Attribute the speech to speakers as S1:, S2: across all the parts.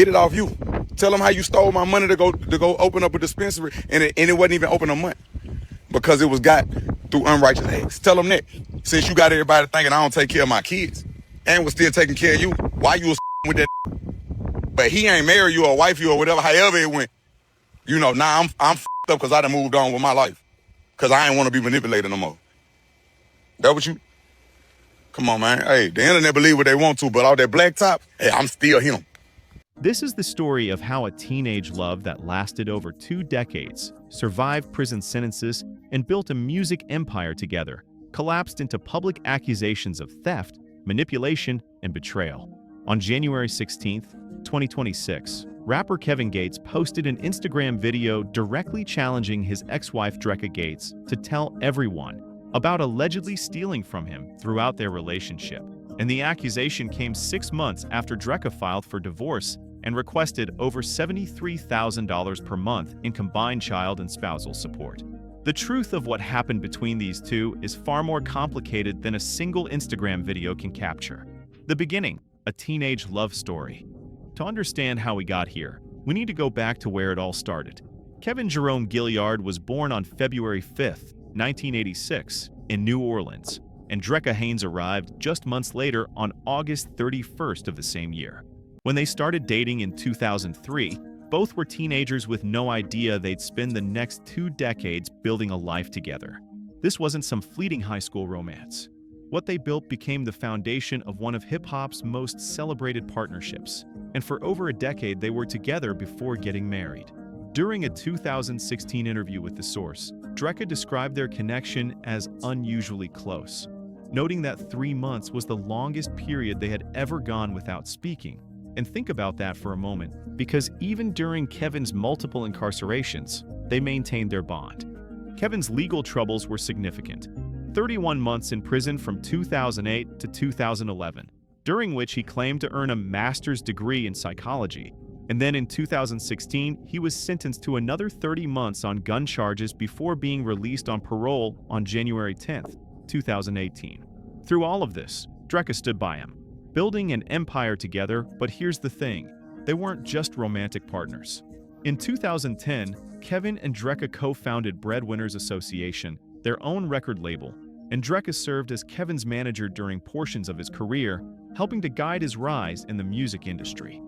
S1: Get it off you. Tell them how you stole my money to go open up a dispensary, and it wasn't even open a month because it was got through unrighteous acts. Tell them that. Since you got everybody thinking I don't take care of my kids and was still taking care of you, why you was with that? But he ain't married you or wife you or whatever, however it went. You know, now I'm up because I done moved on with my life. Because I ain't want to be manipulated no more. That what you? Come on, man. Hey, the internet believe what they want to, but all that black top, hey, I'm still him.
S2: This is the story of how a teenage love that lasted over 2 decades, survived prison sentences, and built a music empire together, collapsed into public accusations of theft, manipulation, and betrayal. On January 16, 2026, rapper Kevin Gates posted an Instagram video directly challenging his ex-wife Dreka Gates to tell everyone about allegedly stealing from him throughout their relationship. And the accusation came 6 months after Dreka filed for divorce and requested over $73,000 per month in combined child and spousal support. The truth of what happened between these two is far more complicated than a single Instagram video can capture. The beginning, a teenage love story. To understand how we got here, we need to go back to where it all started. Kevin Jerome Gilliard was born on February 5, 1986, in New Orleans, and Dreka Haynes arrived just months later on August 31st of the same year. When they started dating in 2003, both were teenagers with no idea they'd spend the next 2 decades building a life together. This wasn't some fleeting high school romance. What they built became the foundation of one of hip-hop's most celebrated partnerships, and for over a decade they were together before getting married. During a 2016 interview with The Source, Dreka described their connection as unusually close, noting that 3 months was the longest period they had ever gone without speaking. And think about that for a moment, because even during Kevin's multiple incarcerations, they maintained their bond. Kevin's legal troubles were significant. 31 months in prison from 2008 to 2011, during which he claimed to earn a master's degree in psychology. And then in 2016, he was sentenced to another 30 months on gun charges before being released on parole on January 10, 2018. Through all of this, Dreka stood by him, building an empire together, but here's the thing, they weren't just romantic partners. In 2010, Kevin and Dreka co-founded Breadwinners Association, their own record label, and Dreka served as Kevin's manager during portions of his career, helping to guide his rise in the music industry.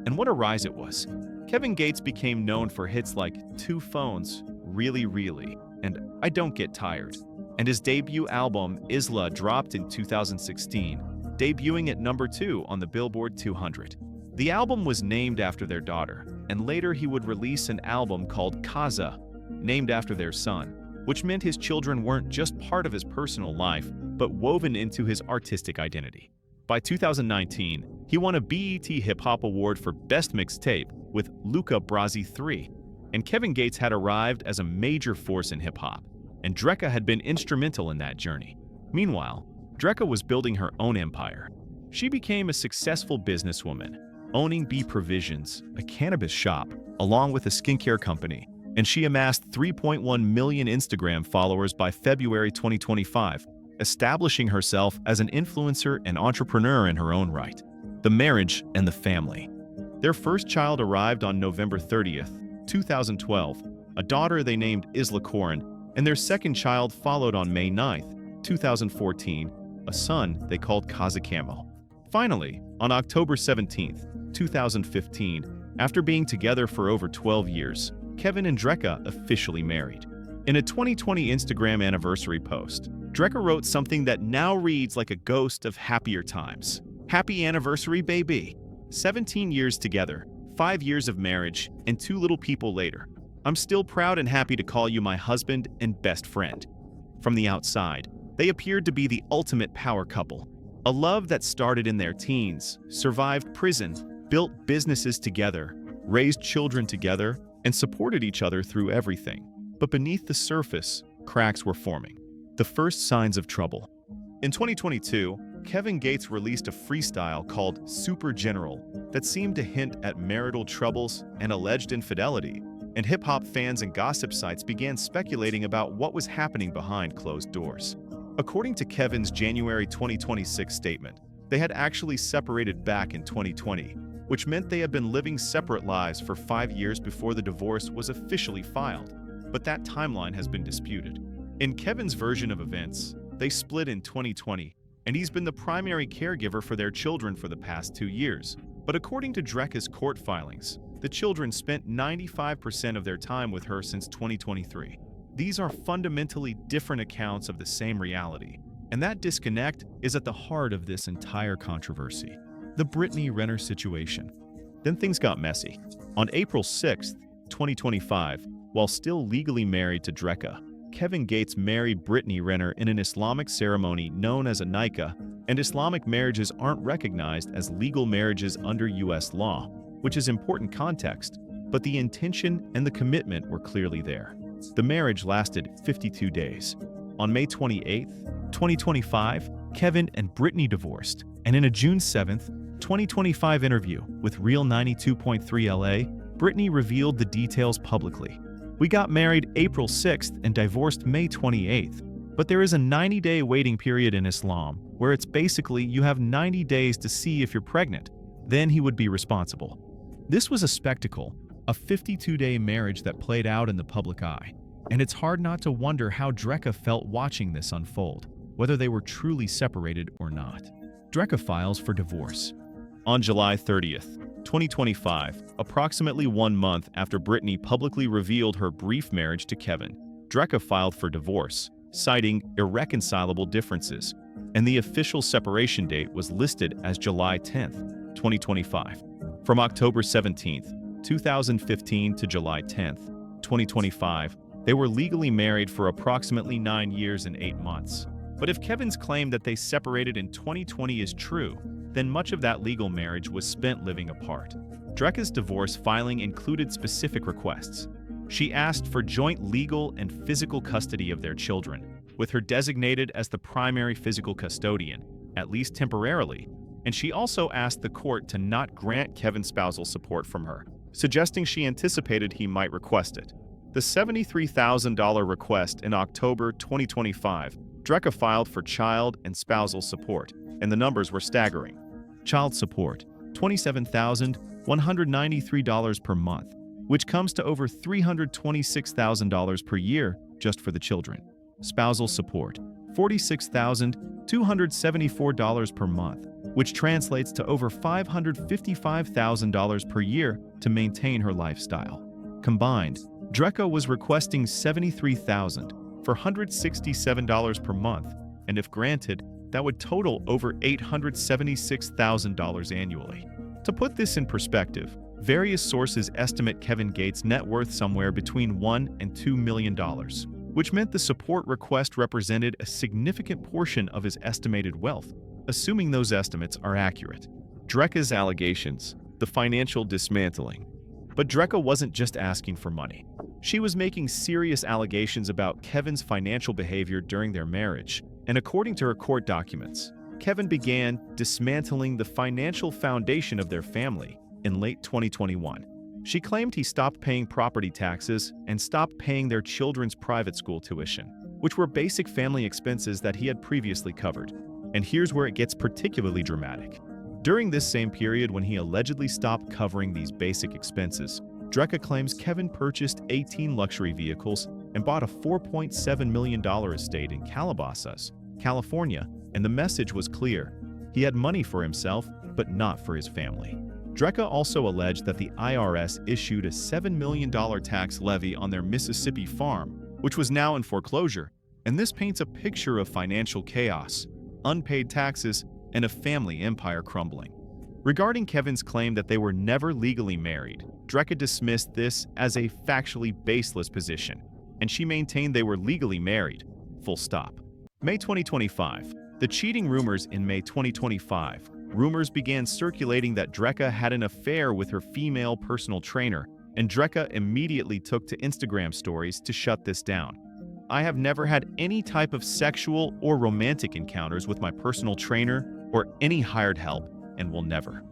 S2: And what a rise it was. Kevin Gates became known for hits like Two Phones, Really Really, and I Don't Get Tired. And his debut album, Islah, dropped in 2016, debuting at number 2 on the Billboard 200. The album was named after their daughter, and later he would release an album called Khaza, named after their son, which meant his children weren't just part of his personal life, but woven into his artistic identity. By 2019, he won a BET Hip Hop Award for Best Mixtape with Luca Brasi 3, and Kevin Gates had arrived as a major force in hip-hop, and Dreka had been instrumental in that journey. Meanwhile, Dreka was building her own empire. She became a successful businesswoman, owning B Provisions, a cannabis shop, along with a skincare company, and she amassed 3.1 million Instagram followers by February 2025, establishing herself as an influencer and entrepreneur in her own right. The marriage and the family. Their first child arrived on November 30th, 2012, a daughter they named Islah and their second child followed on May 9th, 2014, a son they called Khaza Camel. Finally, on October 17th, 2015, after being together for over 12 years, Kevin and Dreka officially married. In a 2020 Instagram anniversary post, Dreka wrote something that now reads like a ghost of happier times. Happy anniversary, baby. 17 years together, 5 years of marriage, and 2 little people later. I'm still proud and happy to call you my husband and best friend. From the outside, they appeared to be the ultimate power couple. A love that started in their teens, survived prison, built businesses together, raised children together, and supported each other through everything. But beneath the surface, cracks were forming. The first signs of trouble. In 2022, Kevin Gates released a freestyle called Super General that seemed to hint at marital troubles and alleged infidelity, and hip-hop fans and gossip sites began speculating about what was happening behind closed doors. According to Kevin's January 2026 statement, they had actually separated back in 2020, which meant they had been living separate lives for 5 years before the divorce was officially filed. But that timeline has been disputed. In Kevin's version of events, they split in 2020, and he's been the primary caregiver for their children for the past 2 years. But according to Dreka's court filings, the children spent 95% of their time with her since 2023. These are fundamentally different accounts of the same reality, and that disconnect is at the heart of this entire controversy. The Brittany Renner situation. Then things got messy. On April 6, 2025, while still legally married to Dreka, Kevin Gates married Brittany Renner in an Islamic ceremony known as a nikah, and Islamic marriages aren't recognized as legal marriages under U.S. law, which is important context, but the intention and the commitment were clearly there. The marriage lasted 52 days. On May 28, 2025, Kevin and Brittany divorced, and in a June 7, 2025 interview with Real 92.3 LA, Brittany revealed the details publicly. "We got married April 6th and divorced May 28th, but there is a 90-day waiting period in Islam where it's basically you have 90 days to see if you're pregnant. Then he would be responsible." This was a spectacle, a 52-day marriage that played out in the public eye. And it's hard not to wonder how Dreka felt watching this unfold, whether they were truly separated or not. Dreka files for divorce. On July 30th, 2025, approximately 1 month after Brittany publicly revealed her brief marriage to Kevin, Dreka filed for divorce, citing irreconcilable differences, and the official separation date was listed as July 10th, 2025. From October 17th, 2015 to July 10th, 2025, they were legally married for approximately 9 years and 8 months. But if Kevin's claim that they separated in 2020 is true, then much of that legal marriage was spent living apart. Dreka's divorce filing included specific requests. She asked for joint legal and physical custody of their children, with her designated as the primary physical custodian, at least temporarily, and she also asked the court to not grant Kevin spousal support from her, suggesting she anticipated he might request it. The $73,000 request in October 2025, Dreka filed for child and spousal support, and the numbers were staggering. Child support, $27,193 per month, which comes to over $326,000 per year just for the children. Spousal support, $46,274 per month, which translates to over $555,000 per year to maintain her lifestyle. Combined, Dreka was requesting $73,467 per month, and if granted, that would total over $876,000 annually. To put this in perspective, various sources estimate Kevin Gates' net worth somewhere between $1 and $2 million, which meant the support request represented a significant portion of his estimated wealth, assuming those estimates are accurate. Dreka's allegations, the financial dismantling. But Dreka wasn't just asking for money. She was making serious allegations about Kevin's financial behavior during their marriage, and according to her court documents, Kevin began dismantling the financial foundation of their family in late 2021. She claimed he stopped paying property taxes and stopped paying their children's private school tuition, which were basic family expenses that he had previously covered. And here's where it gets particularly dramatic. During this same period when he allegedly stopped covering these basic expenses, Dreka claims Kevin purchased 18 luxury vehicles and bought a $4.7 million estate in Calabasas, California, and the message was clear. He had money for himself, but not for his family. Dreka also alleged that the IRS issued a $7 million tax levy on their Mississippi farm, which was now in foreclosure, and this paints a picture of financial chaos, unpaid taxes, and a family empire crumbling. Regarding Kevin's claim that they were never legally married, Dreka dismissed this as a factually baseless position, and she maintained they were legally married, full stop. May 2025. The cheating rumors in May 2025. Rumors began circulating that Dreka had an affair with her female personal trainer, and Dreka immediately took to Instagram stories to shut this down. "I have never had any type of sexual or romantic encounters with my personal trainer or any hired help, and will never."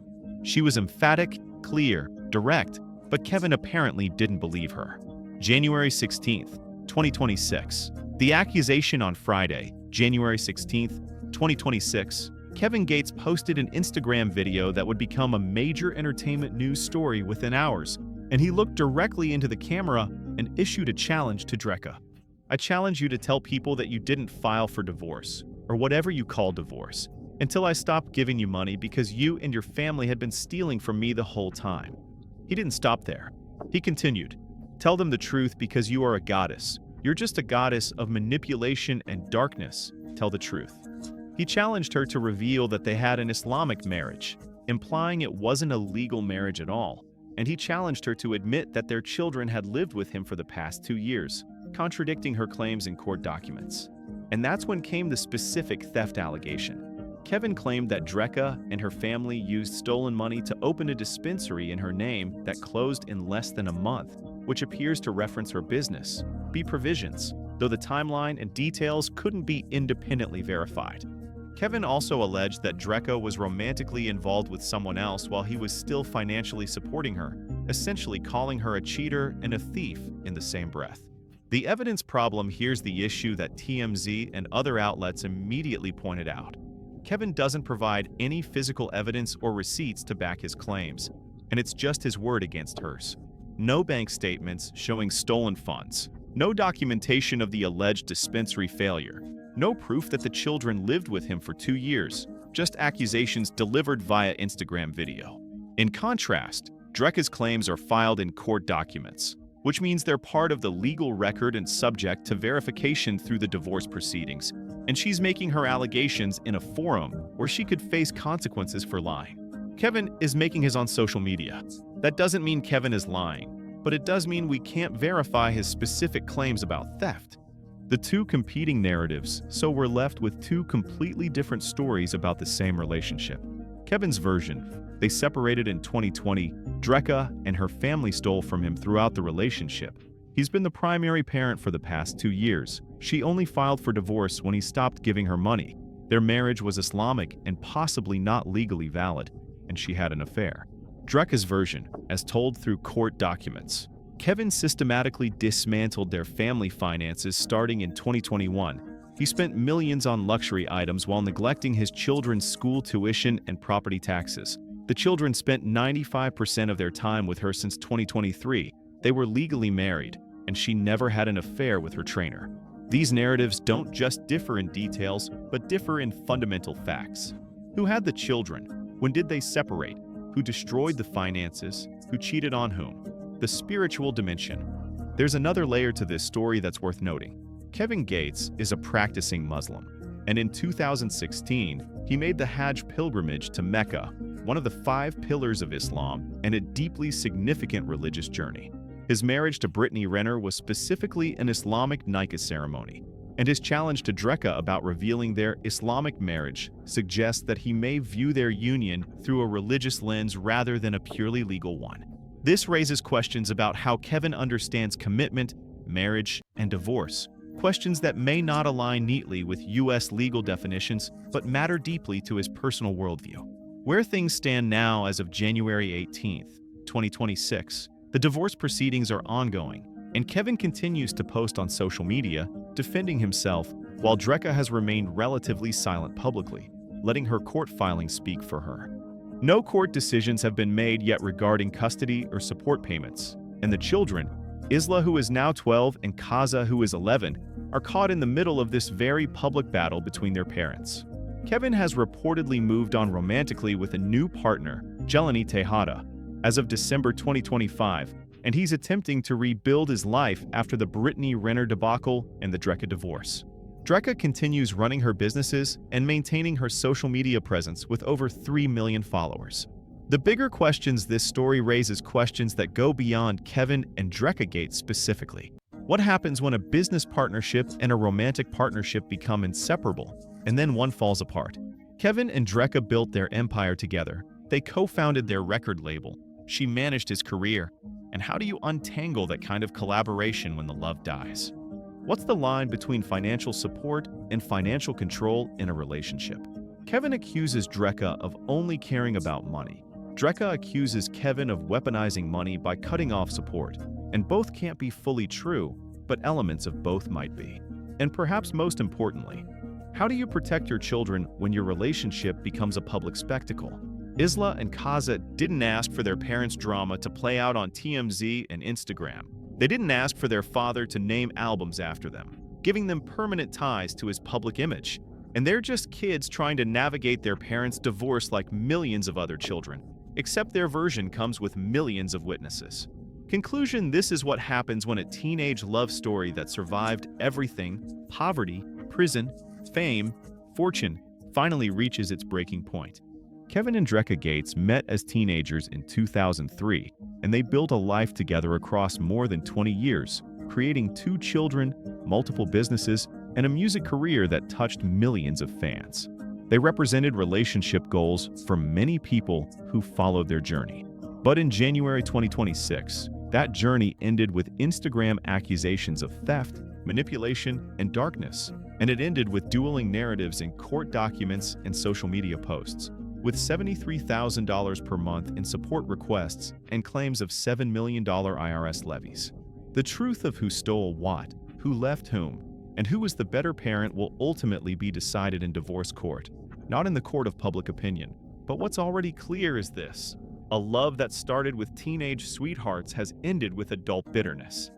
S2: She was emphatic, clear, direct, but Kevin apparently didn't believe her. January 16th, 2026. The accusation on Friday, January 16th, 2026, Kevin Gates posted an Instagram video that would become a major entertainment news story within hours, and he looked directly into the camera and issued a challenge to Dreka. "I challenge you to tell people that you didn't file for divorce, or whatever you call divorce, until I stop giving you money because you and your family had been stealing from me the whole time." He didn't stop there. He continued, "Tell them the truth because you are a goddess. You're just a goddess of manipulation and darkness. Tell the truth." He challenged her to reveal that they had an Islamic marriage, implying it wasn't a legal marriage at all, and he challenged her to admit that their children had lived with him for the past 2 years, contradicting her claims in court documents. And that's when came the specific theft allegation. Kevin claimed that Dreka and her family used stolen money to open a dispensary in her name that closed in less than a month, which appears to reference her business, Be Provisions, though the timeline and details couldn't be independently verified. Kevin also alleged that Dreka was romantically involved with someone else while he was still financially supporting her, essentially calling her a cheater and a thief in the same breath. The evidence problem here's the issue that TMZ and other outlets immediately pointed out. Kevin doesn't provide any physical evidence or receipts to back his claims, and it's just his word against hers. No bank statements showing stolen funds, no documentation of the alleged dispensary failure, no proof that the children lived with him for 2 years, just accusations delivered via Instagram video. In contrast, Dreka's claims are filed in court documents, which means they're part of the legal record and subject to verification through the divorce proceedings, and she's making her allegations in a forum where she could face consequences for lying. Kevin is making his on social media. That doesn't mean Kevin is lying, but it does mean we can't verify his specific claims about theft. The two competing narratives, so we're left with two completely different stories about the same relationship. Kevin's version: they separated in 2020, Dreka and her family stole from him throughout the relationship. He's been the primary parent for the past 2 years. She only filed for divorce when he stopped giving her money. Their marriage was Islamic and possibly not legally valid, and she had an affair. Dreka's version, as told through court documents: Kevin systematically dismantled their family finances starting in 2021. He spent millions on luxury items while neglecting his children's school tuition and property taxes. The children spent 95% of their time with her since 2023. They were legally married, and she never had an affair with her trainer. These narratives don't just differ in details, but differ in fundamental facts. Who had the children? When did they separate? Who destroyed the finances? Who cheated on whom? The spiritual dimension. There's another layer to this story that's worth noting. Kevin Gates is a practicing Muslim, and in 2016, he made the Hajj pilgrimage to Mecca, one of the 5 pillars of Islam, and a deeply significant religious journey. His marriage to Brittany Renner was specifically an Islamic nikah ceremony, and his challenge to Dreka about revealing their Islamic marriage suggests that he may view their union through a religious lens rather than a purely legal one. This raises questions about how Kevin understands commitment, marriage, and divorce, questions that may not align neatly with U.S. legal definitions but matter deeply to his personal worldview. Where things stand now as of January 18, 2026, the divorce proceedings are ongoing, and Kevin continues to post on social media, defending himself, while Dreka has remained relatively silent publicly, letting her court filing speak for her. No court decisions have been made yet regarding custody or support payments, and the children, Islah, who is now 12, and Khaza, who is 11, are caught in the middle of this very public battle between their parents. Kevin has reportedly moved on romantically with a new partner, Jelani Tejada, as of December 2025, and he's attempting to rebuild his life after the Brittany Renner debacle and the Dreka divorce. Dreka continues running her businesses and maintaining her social media presence with over 3 million followers. The bigger questions this story raises questions that go beyond Kevin and Dreka Gate specifically. What happens when a business partnership and a romantic partnership become inseparable, and then one falls apart? Kevin and Dreka built their empire together. They co-founded their record label. She managed his career. And how do you untangle that kind of collaboration when the love dies? What's the line between financial support and financial control in a relationship? Kevin accuses Dreka of only caring about money. Dreka accuses Kevin of weaponizing money by cutting off support. And both can't be fully true, but elements of both might be. And perhaps most importantly, How do you protect your children when your relationship becomes a public spectacle? Islah and Khaza didn't ask for their parents' drama to play out on TMZ and Instagram. They didn't ask for their father to name albums after them, giving them permanent ties to his public image. And they're just kids trying to navigate their parents' divorce like millions of other children, except their version comes with millions of witnesses. Conclusion: this is what happens when a teenage love story that survived everything, poverty, prison, fame, fortune, finally reaches its breaking point. Kevin and Dreka Gates met as teenagers in 2003, and they built a life together across more than 20 years, creating 2 children, multiple businesses, and a music career that touched millions of fans. They represented relationship goals for many people who followed their journey. But in January 2026, that journey ended with Instagram accusations of theft, manipulation, and darkness. And it ended with dueling narratives in court documents and social media posts, with $73,000 per month in support requests and claims of $7 million IRS levies. The truth of who stole what, who left whom, and who was the better parent will ultimately be decided in divorce court, not in the court of public opinion. But what's already clear is this: a love that started with teenage sweethearts has ended with adult bitterness.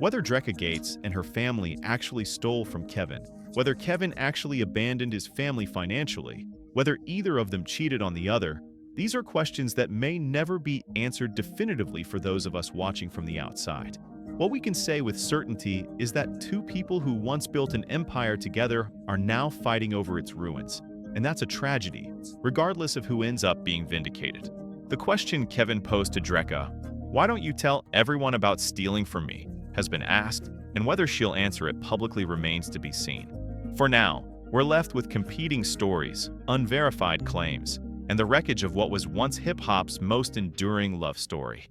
S2: Whether Dreka Gates and her family actually stole from Kevin, whether Kevin actually abandoned his family financially, whether either of them cheated on the other, these are questions that may never be answered definitively for those of us watching from the outside. What we can say with certainty is that 2 people who once built an empire together are now fighting over its ruins, and that's a tragedy, regardless of who ends up being vindicated. The question Kevin posed to Dreka, "Why don't you tell everyone about stealing from me?" has been asked, and whether she'll answer it publicly remains to be seen. For now, we're left with competing stories, unverified claims, and the wreckage of what was once hip-hop's most enduring love story.